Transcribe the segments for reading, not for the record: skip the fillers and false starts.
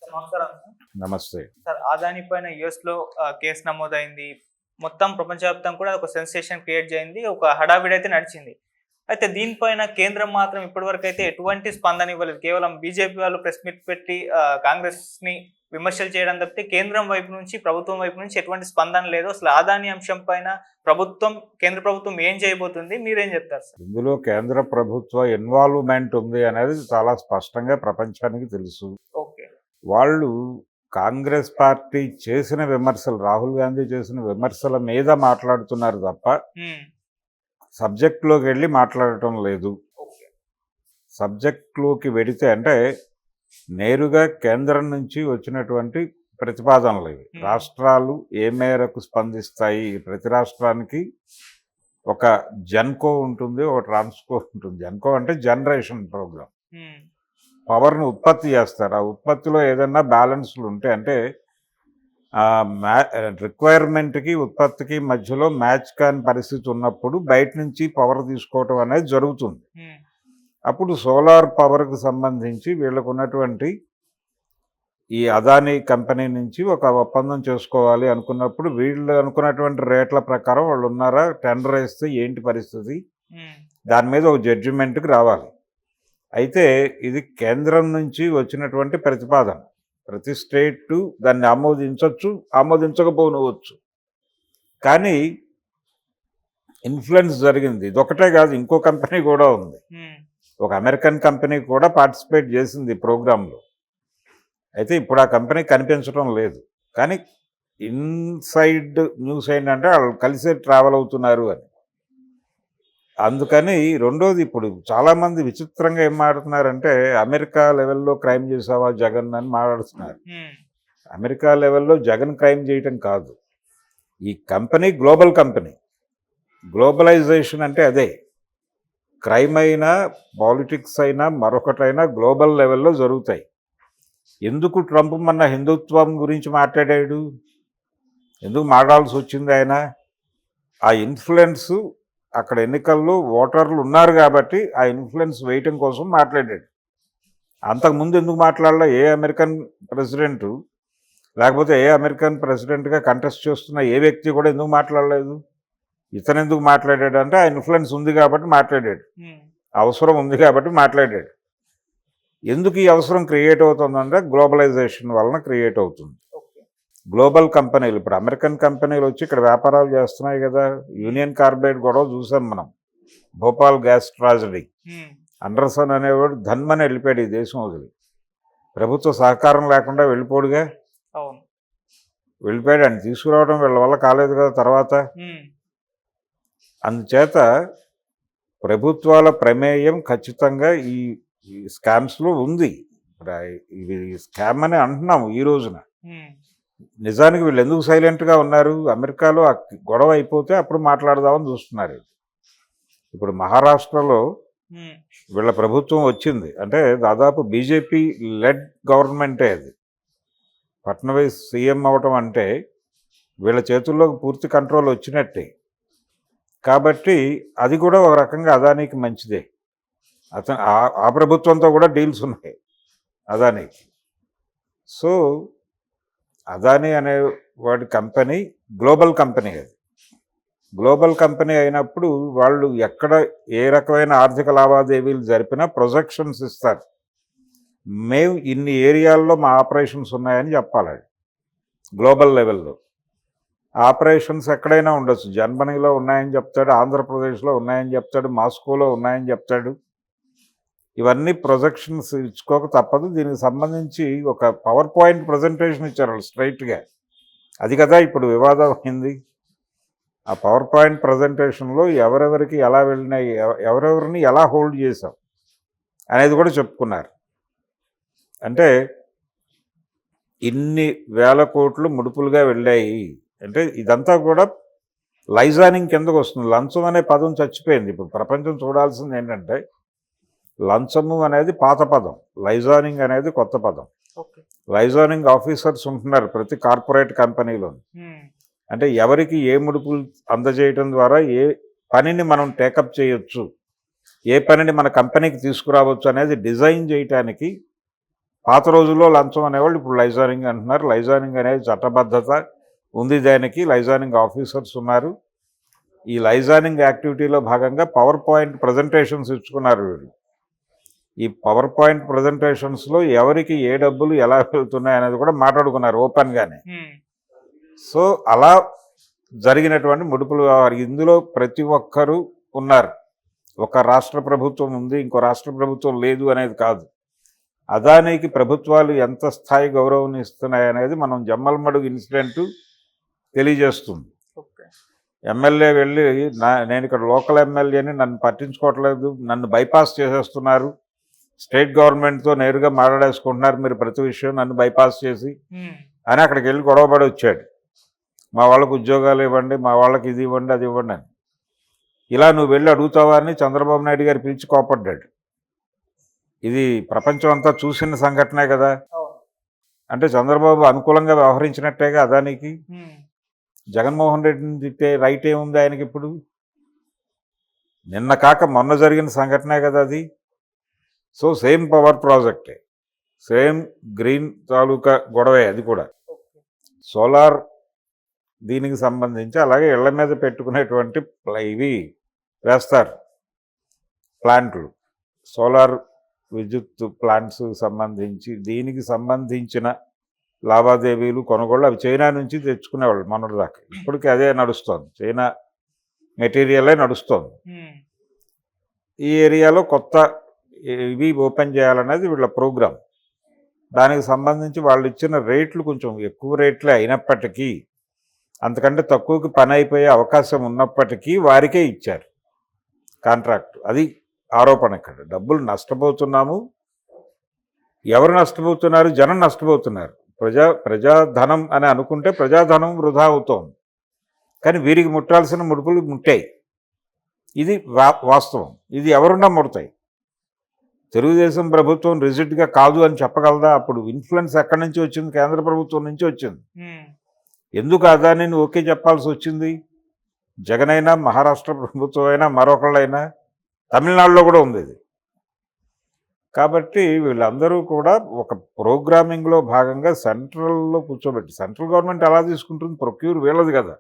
నమస్కారం సార్. నమస్తే. సార్ అదాని పైన యూఎస్‌లో కేసు నమోదైంది. మొత్తం ప్రపంచవ్యాప్తంగా కూడా ఒక సెన్సేషన్ క్రియేట్ చేయింది. ఒక హడావిడైతే నడిచింది. అయితే దీనిపైన కేంద్రం మాత్రం ఇప్పటివరకైతే ఎటువంటి స్పందన ఇవ్వలేదు. కేవలం బీజేపీ వాళ్ళు ప్రెస్ మీట్ పెట్టి కాంగ్రెస్‌ని విమర్శలు చేయడం తప్పితే కేంద్రం వైపు నుంచి, ప్రభుత్వం వైపు నుంచి ఎటువంటి స్పందన లేదు. అసలు అదాని అంశం పైన కేంద్ర ప్రభుత్వం ఏం చేయబోతుంది? మీరేం చెప్తారు సార్? ఇందులో కేంద్ర ప్రభుత్వ ఇన్వాల్వ్‌మెంట్ ఉంది అనేది చాలా స్పష్టంగా ప్రపంచానికి తెలుసు. ఓకే. వాళ్ళు కాంగ్రెస్ పార్టీ చేసిన విమర్శలు, రాహుల్ గాంధీ చేసిన విమర్శల మీద మాట్లాడుతున్నారు తప్ప సబ్జెక్ట్‌లోకి వెళ్ళి మాట్లాడటం లేదు. ఓకే. సబ్జెక్ట్‌లోకి వెడితే అంటే నేరుగా కేంద్రం నుంచి వచ్చినటువంటి ప్రతిపాదనలు ఇవి. రాష్ట్రాలు ఏ మేరకు స్పందిస్తాయి, ప్రతి రాష్ట్రానికి ఒక జెన్కో ఉంటుంది, ఒక ట్రాన్స్కో ఉంటుంది. జెన్కో అంటే జనరేషన్ ప్రోగ్రామ్. పవర్ను ఉత్పత్తి చేస్తారు. ఆ ఉత్పత్తిలో ఏదైనా బ్యాలెన్స్లు ఉంటే అంటే రిక్వైర్మెంట్కి ఉత్పత్తికి మధ్యలో మ్యాచ్ కాని పరిస్థితి ఉన్నప్పుడు బయట నుంచి పవర్ తీసుకోవటం అనేది జరుగుతుంది. అప్పుడు సోలార్ పవర్కి సంబంధించి వీళ్ళకు ఉన్నటువంటి ఈ అదానీ కంపెనీ నుంచి ఒక ఒప్పందం చేసుకోవాలి అనుకున్నప్పుడు వీళ్ళు అనుకున్నటువంటి రేట్ల ప్రకారం వాళ్ళు ఉన్నారా, టెండర్ వేస్తే ఏంటి పరిస్థితి, దాని మీద ఒక జడ్జిమెంట్కి రావాలి. అయితే ఇది కేంద్రం నుంచి వచ్చినటువంటి ప్రతిపాదన. ప్రతి స్టేటు దాన్ని ఆమోదించవచ్చు, ఆమోదించకపోవచ్చు. కానీ ఇన్ఫ్లుయెన్స్ జరిగింది. ఇదొకటే కాదు, ఇంకో కంపెనీ కూడా ఉంది. ఒక అమెరికన్ కంపెనీ కూడా పార్టిసిపేట్ చేసింది ఈ ప్రోగ్రాంలో. అయితే ఇప్పుడు ఆ కంపెనీ కనిపించడం లేదు. కానీ ఇన్సైడ్ న్యూస్ ఏంటంటే వాళ్ళు కలిసే ట్రావెల్ అవుతున్నారు అని. అందుకని రెండోది, ఇప్పుడు చాలామంది విచిత్రంగా ఏం మాట్లాడుతున్నారంటే అమెరికా లెవెల్లో క్రైమ్ చేసావా జగన్ అని మాట్లాడుతున్నారు. అమెరికా లెవెల్లో జగన్ క్రైమ్ చేయటం కాదు. ఈ కంపెనీ గ్లోబల్ కంపెనీ. గ్లోబలైజేషన్ అంటే అదే. క్రైమ్ అయినా, పాలిటిక్స్ అయినా, మరొకటైనా గ్లోబల్ లెవెల్లో జరుగుతాయి. ఎందుకు ట్రంప్ మొన్న హిందుత్వం గురించి మాట్లాడాడు? ఎందుకు మాట్లాడాల్సి వచ్చింది ఆయన? ఆ ఇన్ఫ్లుయెన్స్ అక్కడ ఎన్నికల్లో ఓటర్లు ఉన్నారు కాబట్టి ఆ ఇన్ఫ్లుయెన్స్ వేయటం కోసం మాట్లాడాడు. అంతకుముందు ఎందుకు మాట్లాడలే? ఏ అమెరికన్ ప్రెసిడెంటు లేకపోతే ఏ అమెరికన్ ప్రెసిడెంట్గా కంటెస్ట్ చేస్తున్న ఏ వ్యక్తి కూడా ఎందుకు మాట్లాడలేదు? ఇతను ఎందుకు మాట్లాడాడు అంటే ఆ ఇన్ఫ్లుయెన్స్ ఉంది కాబట్టి మాట్లాడాడు, అవసరం ఉంది కాబట్టి మాట్లాడాడు. ఎందుకు ఈ అవసరం క్రియేట్ అవుతుందంటే గ్లోబలైజేషన్ వలన క్రియేట్ అవుతుంది. గ్లోబల్ కంపెనీలు, ఇప్పుడు అమెరికన్ కంపెనీలు వచ్చి ఇక్కడ వ్యాపారాలు చేస్తున్నాయి కదా. యూనియన్ కార్బైడ్ గొడవ చూసాం మనం, భోపాల్ గ్యాస్ ట్రాజడీ. అండర్సన్ అనేవాడు ధన్మని వెళ్ళిపోయాడు ఈ దేశం వదిలి. ప్రభుత్వ సహకారం లేకుండా వెళ్ళిపోడుగా, వెళ్ళిపోయాడు. అని తీసుకురావడం వీళ్ళ వల్ల కాలేదు కదా తర్వాత. అందుచేత ప్రభుత్వాల ప్రమేయం ఖచ్చితంగా ఈ స్కామ్స్లో ఉంది. ఇవి స్కామ్ అని అంటున్నాము ఈ రోజున. నిజానికి వీళ్ళు ఎందుకు సైలెంట్గా ఉన్నారు? అమెరికాలో గొడవ అయిపోతే అప్పుడు మాట్లాడదామని చూస్తున్నారు. ఇప్పుడు మహారాష్ట్రలో వీళ్ళ ప్రభుత్వం వచ్చింది అంటే దాదాపు బీజేపీ లెడ్ గవర్నమెంటే అది. ఫడ్నవీస్ సీఎం అవటం అంటే వీళ్ళ చేతుల్లో పూర్తి కంట్రోల్ వచ్చినట్టే. కాబట్టి అది కూడా ఒక రకంగా అదానికి మంచిదే. అతను ఆ ప్రభుత్వంతో కూడా డీల్స్ ఉన్నాయి అదానికి. సో అదానీ అనే వాడి కంపెనీ గ్లోబల్ కంపెనీ. అది గ్లోబల్ కంపెనీ అయినప్పుడు వాళ్ళు ఎక్కడ ఏ రకమైన ఆర్థిక లావాదేవీలు జరిపినా ప్రొజెక్షన్స్ ఇస్తారు. మేము ఇన్ని ఏరియాల్లో మా ఆపరేషన్స్ ఉన్నాయని చెప్పాలి. గ్లోబల్ లెవెల్లో ఆపరేషన్స్ ఎక్కడైనా ఉండొచ్చు. జర్మనీలో ఉన్నాయని చెప్తాడు, ఆంధ్రప్రదేశ్లో ఉన్నాయని చెప్తాడు, మాస్కోలో ఉన్నాయని చెప్తాడు. ఇవన్నీ ప్రొజెక్షన్స్ ఇచ్చుకోక తప్పదు. దీనికి సంబంధించి ఒక పవర్ పాయింట్ ప్రజెంటేషన్ ఇచ్చారు వాళ్ళు స్ట్రైట్గా. అది కదా ఇప్పుడు వివాదం అయింది. ఆ పవర్ పాయింట్ ప్రజెంటేషన్లో ఎవరెవరికి ఎలా వెళ్ళినాయి, ఎవరెవరిని ఎలా హోల్డ్ చేశాం అనేది కూడా చెప్పుకున్నారు. అంటే ఇన్ని వేల కోట్లు ముడుపులుగా వెళ్ళాయి అంటే ఇదంతా కూడా లైజానింగ్ కిందకు వస్తుంది. లంచం అనే పదం చచ్చిపోయింది. ఇప్పుడు ప్రపంచం చూడాల్సింది ఏంటంటే లంచము అనేది పాత పదం, లైజానింగ్ అనేది కొత్త పదం. లైజానింగ్ ఆఫీసర్స్ ఉంటున్నారు ప్రతి కార్పొరేట్ కంపెనీలో. అంటే ఎవరికి ఏ ముడుపులు అందజేయడం ద్వారా ఏ పనిని మనం టేకప్ చేయొచ్చు, ఏ పనిని మన కంపెనీకి తీసుకురావచ్చు అనేది డిజైన్ చేయటానికి పాత రోజుల్లో లంచం అనేవాళ్ళు ఇప్పుడు లైజానింగ్ అంటున్నారు. లైజానింగ్ అనేది చట్టబద్ధత ఉంది, దానికి లైజానింగ్ ఆఫీసర్స్ ఉన్నారు. ఈ లైజానింగ్ యాక్టివిటీలో భాగంగా పవర్ పాయింట్ ప్రజెంటేషన్స్ ఇచ్చుకున్నారు వీళ్ళు. ఈ పవర్ పాయింట్ ప్రజెంటేషన్స్లో ఎవరికి ఏ డబ్బులు ఎలా వెళ్తున్నాయి అనేది కూడా మాట్లాడుకున్నారు ఓపెన్గానే. సో అలా జరిగినటువంటి ముడుపులు వ్యవహారం ఇందులో ప్రతి ఒక్కరూ ఉన్నారు. ఒక రాష్ట్ర ప్రభుత్వం ఉంది, ఇంకో రాష్ట్ర ప్రభుత్వం లేదు అనేది కాదు. అదానికి ప్రభుత్వాలు ఎంత స్థాయి గౌరవం ఇస్తున్నాయి అనేది మనం జమ్మలమడుగు ఇన్సిడెంట్ తెలియజేస్తుంది. ఎమ్మెల్యే వెళ్ళి నేను ఇక్కడ లోకల్ ఎమ్మెల్యేని, నన్ను పట్టించుకోవట్లేదు, నన్ను బైపాస్ చేసేస్తున్నారు, స్టేట్ గవర్నమెంట్తో నేరుగా మాట్లాడేసుకుంటున్నారు మీరు ప్రతి విషయం నన్ను బైపాస్ చేసి అని అక్కడికి వెళ్ళి గొడవపడి వచ్చాడు. మా వాళ్ళకు ఉద్యోగాలు ఇవ్వండి, మా వాళ్ళకి ఇది ఇవ్వండి, అది ఇవ్వండి అని. ఇలా నువ్వు వెళ్ళి అడుగుతావా అని చంద్రబాబు నాయుడు గారు పిలిచి కోపడ్డాడు. ఇది ప్రపంచం అంతా చూసిన సంఘటనే కదా. అంటే చంద్రబాబు అనుకూలంగా వ్యవహరించినట్టేగా అదానికి. జగన్మోహన్ రెడ్డిని తిట్టే రైట్ ఏముంది ఆయనకి ఇప్పుడు? నిన్న కాక మొన్న జరిగిన సంఘటనే కదా అది. సో సేమ్ పవర్ ప్రాజెక్టే, సేమ్ గ్రీన్ తాలూకా గొడవే అది కూడా. సోలార్ దీనికి సంబంధించి అలాగే ఇళ్ల మీద పెట్టుకునేటువంటి ఇవి వేస్తారు ప్లాంట్లు, సోలార్ విద్యుత్ ప్లాంట్స్ సంబంధించి దీనికి సంబంధించిన లావాదేవీలు కొనుగోళ్ళు అవి చైనా నుంచి తెచ్చుకునేవాళ్ళు మొన్నటిదాకా. ఇప్పటికీ అదే నడుస్తోంది, చైనా మెటీరియలే నడుస్తోంది. ఈ ఏరియాలో కొత్త ఇవి ఓపెన్ చేయాలనేది వీళ్ళ ప్రోగ్రాం. దానికి సంబంధించి వాళ్ళు ఇచ్చిన రేట్లు కొంచెం ఎక్కువ రేట్లే అయినప్పటికీ, అంతకంటే తక్కువకి పని అయిపోయే అవకాశం ఉన్నప్పటికీ వారికే ఇచ్చారు కాంట్రాక్ట్. అది ఆరోపణ. ఇక్కడ డబ్బులు నష్టపోతున్నాము. ఎవరు నష్టపోతున్నారు? జనం నష్టపోతున్నారు. ప్రజాధనం అని అనుకుంటే ప్రజాధనం వృధా అవుతోంది, కానీ వీరికి ముట్టాల్సిన ముడుపులు ముట్టాయి. ఇది వాస్తవం. ఇది ఎవరున్నా ముడతాయి. తెలుగుదేశం ప్రభుత్వం రిజిడ్గా కాదు అని చెప్పగలదా? అప్పుడు ఇన్ఫ్లుయెన్స్ ఎక్కడి నుంచి వచ్చింది? కేంద్ర ప్రభుత్వం నుంచి వచ్చింది. ఎందుకు అదానిని ఓకే చెప్పాల్సి వచ్చింది? జగన్ అయినా, మహారాష్ట్ర ప్రభుత్వం అయినా, మరొకళ్ళైనా, తమిళనాడులో కూడా ఉంది ఇది. కాబట్టి వీళ్ళందరూ కూడా ఒక ప్రోగ్రామింగ్లో భాగంగా సెంట్రల్లో కూర్చోబెట్టి, సెంట్రల్ గవర్నమెంట్ ఎలా తీసుకుంటుంది? ప్రొక్యూర్ వీళ్ళది కదా.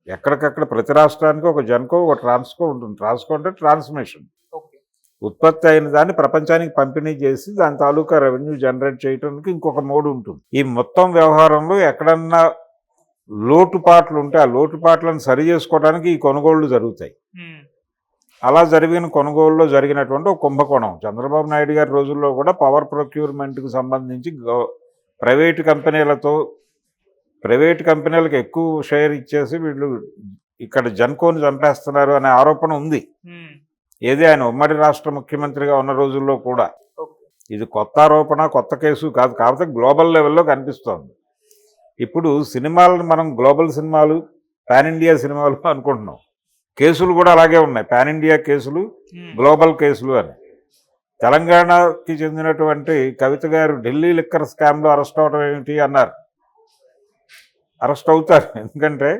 ఎక్కడికక్కడ ప్రతి రాష్ట్రానికి ఒక జన్కో ఒక ట్రాన్స్కో ఉంటుంది. ట్రాన్స్కో అంటే ట్రాన్స్మిషన్, ఉత్పత్తి అయిన దాన్ని ప్రపంచానికి పంపిణీ చేసి దాని తాలూకా రెవెన్యూ జనరేట్ చేయడానికి ఇంకొక మోడ్ ఉంటుంది. ఈ మొత్తం వ్యవహారంలో ఎక్కడన్నా లోటుపాట్లు ఉంటే ఆ లోటుపాట్లను సరి చేసుకోవడానికి ఈ కొనుగోళ్లు జరుగుతాయి. అలా జరిగిన కొనుగోలులో జరిగినటువంటి ఒక కుంభకోణం. చంద్రబాబు నాయుడు గారి రోజుల్లో కూడా పవర్ ప్రొక్యూర్మెంట్కి సంబంధించి ప్రైవేట్ కంపెనీలకు ఎక్కువ షేర్ ఇచ్చేసి వీళ్ళు ఇక్కడ జన్కోని చంపేస్తున్నారు అనే ఆరోపణ ఉంది. ఏది ఆయన ఉమ్మడి రాష్ట్ర ముఖ్యమంత్రిగా ఉన్న రోజుల్లో కూడా. ఇది కొత్త ఆరోపణ, కొత్త కేసు కాదు. కాకపోతే గ్లోబల్ లెవెల్లో కనిపిస్తోంది. ఇప్పుడు సినిమాలను మనం గ్లోబల్ సినిమాలు, పాన్ ఇండియా సినిమాలు అనుకుంటున్నాం. కేసులు కూడా అలాగే ఉన్నాయి. పాన్ ఇండియా కేసులు, గ్లోబల్ కేసులు అని. తెలంగాణకి చెందినటువంటి కవిత గారు ఢిల్లీ లిక్కర్ స్కామ్లో అరెస్ట్ అవడం ఏమిటి అన్నారు. అరెస్ట్ అవుతారు, ఎందుకంటే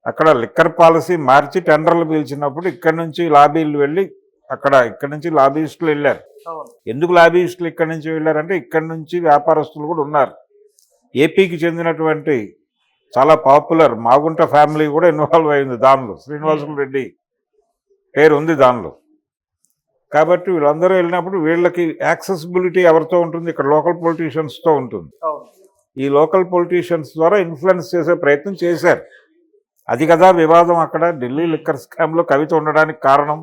అక్కడ లిక్కర్ పాలసీ మార్చి టెండర్లు పీల్చినప్పుడు ఇక్కడి నుంచి లాబీలు వెళ్ళి ఇక్కడి నుంచి లాబీయిస్టులు వెళ్ళారు. ఎందుకు లాబీయిస్టులు ఇక్కడి నుంచి వెళ్ళారంటే ఇక్కడి నుంచి వ్యాపారస్తులు కూడా ఉన్నారు. ఏపీకి చెందినటువంటి చాలా పాపులర్ మాగుంట ఫ్యామిలీ కూడా ఇన్వాల్వ్ అయింది దానిలో. శ్రీనివాసులు రెడ్డి పేరు ఉంది దానిలో. కాబట్టి వీళ్ళందరూ వెళ్ళినప్పుడు వీళ్ళకి యాక్సెసిబిలిటీ ఎవరితో ఉంటుంది? ఇక్కడ లోకల్ పొలిటీషియన్స్తో ఉంటుంది. ఈ లోకల్ పొలిటీషియన్స్ ద్వారా ఇన్ఫ్లుయెన్స్ చేసే ప్రయత్నం చేశారు. అది కదా వివాదం అక్కడ. ఢిల్లీ లిక్కర్ స్కామ్లో కవిత ఉండడానికి కారణం.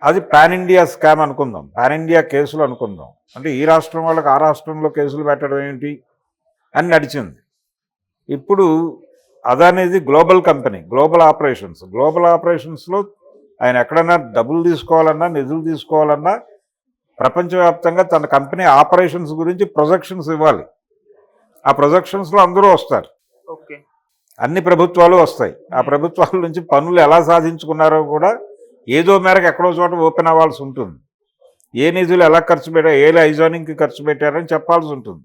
అది పాన్ ఇండియా స్కామ్ అనుకుందాం, పాన్ ఇండియా కేసులు అనుకుందాం. అంటే ఈ రాష్ట్రం వాళ్ళకి ఆ రాష్ట్రంలో కేసులు పెట్టడం ఏంటి అని నడిచింది. ఇప్పుడు అదనేది గ్లోబల్ కంపెనీ, గ్లోబల్ ఆపరేషన్స్లో ఆయన ఎక్కడన్నా డబ్బులు తీసుకోవాలన్నా, నిధులు తీసుకోవాలన్నా ప్రపంచవ్యాప్తంగా తన కంపెనీ ఆపరేషన్స్ గురించి ప్రొజెక్షన్స్ ఇవ్వాలి. ఆ ప్రొజెక్షన్స్లో అందరూ వస్తారు, అన్ని ప్రభుత్వాలు వస్తాయి. ఆ ప్రభుత్వాల నుంచి పనులు ఎలా సాధించుకున్నారో కూడా ఏదో మేరకు ఎక్కడో చోట ఓపెన్ అవ్వాల్సి ఉంటుంది. ఏ నిధులు ఎలా ఖర్చు పెట్టారు, ఏ లైజానింగ్కి ఖర్చు పెట్టారని చెప్పాల్సి ఉంటుంది.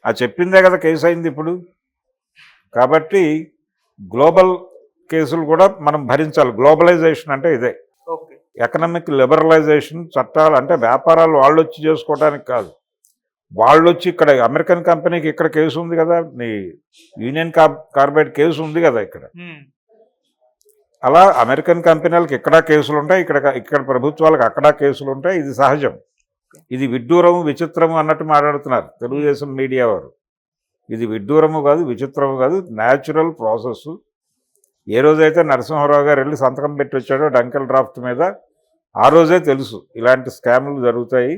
ఆ చెప్పిందే కదా కేసు అయింది ఇప్పుడు. కాబట్టి గ్లోబల్ కేసులు కూడా మనం భరించాలి. గ్లోబలైజేషన్ అంటే ఇదే. ఎకనామిక్ లిబరలైజేషన్, చట్టాలు అంటే వ్యాపారాలు వాళ్ళు వచ్చి చేసుకోవడానికి కాదు, వాళ్ళు వచ్చి ఇక్కడ అమెరికన్ కంపెనీకి ఇక్కడ కేసు ఉంది కదా, నీ యూనియన్ కార్బైడ్ కేసు ఉంది కదా ఇక్కడ. అలా అమెరికన్ కంపెనీలకు ఇక్కడ కేసులు ఉంటాయి, ఇక్కడ ప్రభుత్వాలకు అక్కడ కేసులు ఉంటాయి. ఇది సహజం. ఇది విడ్డూరము విచిత్రము అన్నట్టు మాట్లాడుతున్నారు తెలుగుదేశం మీడియా వారు. ఇది విడ్డూరము కాదు, విచిత్రము కాదు, న్యాచురల్ ప్రాసెస్. ఏ రోజైతే నరసింహారావు గారు వెళ్ళి సంతకం పెట్టి వచ్చాడో డంకెల్ డ్రాఫ్ట్ మీద, ఆ రోజే తెలుసు ఇలాంటి స్కాములు జరుగుతాయి,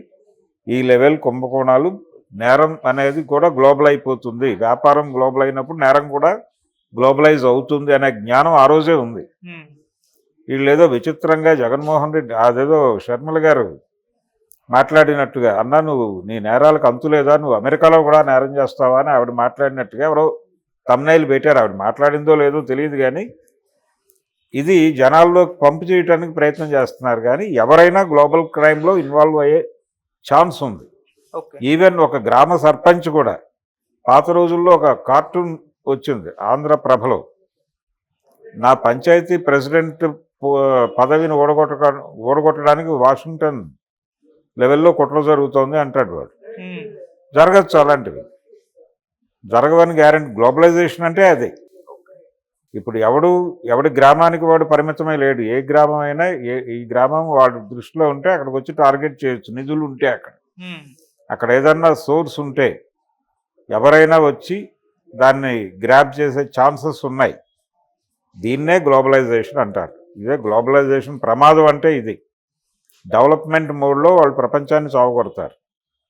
ఈ లెవెల్ కుంభకోణాలు, నేరం అనేది కూడా గ్లోబల్ అయిపోతుంది, వ్యాపారం గ్లోబల్ అయినప్పుడు నేరం కూడా గ్లోబలైజ్ అవుతుంది అనే జ్ఞానం ఆ రోజే ఉంది. వీళ్ళేదో విచిత్రంగా జగన్మోహన్ రెడ్డి అదేదో షర్మిల గారు మాట్లాడినట్టుగా, అన్నా నువ్వు నీ నేరాలకు అంతులేదా, నువ్వు అమెరికాలో కూడా నేరం చేస్తావా అని ఆవిడ మాట్లాడినట్టుగా ఎవరో తమ్నైల్ పెట్టారు. ఆవిడ మాట్లాడిందో లేదో తెలియదు, కానీ ఇది జనాల్లో పంపు చేయడానికి ప్రయత్నం చేస్తున్నారు. కానీ ఎవరైనా గ్లోబల్ క్రైమ్లో ఇన్వాల్వ్ అయ్యే ఛాన్స్ ఉంది. ఈవెన్ ఒక గ్రామ సర్పంచ్ కూడా, పాత రోజుల్లో ఒక కార్టూన్ వచ్చింది ఆంధ్రప్రభలో, నా పంచాయతీ ప్రెసిడెంట్ పదవిని ఓడగొట్టడానికి వాషింగ్టన్ లెవెల్లో కుట్ర జరుగుతోంది అంటాడు వాడు. జరగచ్చు, అలాంటివి జరగవని గ్యారెంటీ. గ్లోబలైజేషన్ అంటే అదే. ఇప్పుడు ఎవడి గ్రామానికి వాడు పరిమితమై లేడు. ఏ గ్రామం అయినా ఈ గ్రామం వాడు దృష్టిలో ఉంటే అక్కడికి వచ్చి టార్గెట్ చేయొచ్చు. నిధులు ఉంటే అక్కడ ఏదన్నా సోర్స్ ఉంటే ఎవరైనా వచ్చి దాన్ని గ్రాబ్ చేసే ఛాన్సెస్ ఉన్నాయి. దీన్నే గ్లోబలైజేషన్ అంటారు. ఇదే గ్లోబలైజేషన్ ప్రమాదం అంటే ఇది. డెవలప్మెంట్ మోడ్లో వాళ్ళు ప్రపంచాన్ని చావగొడతారు.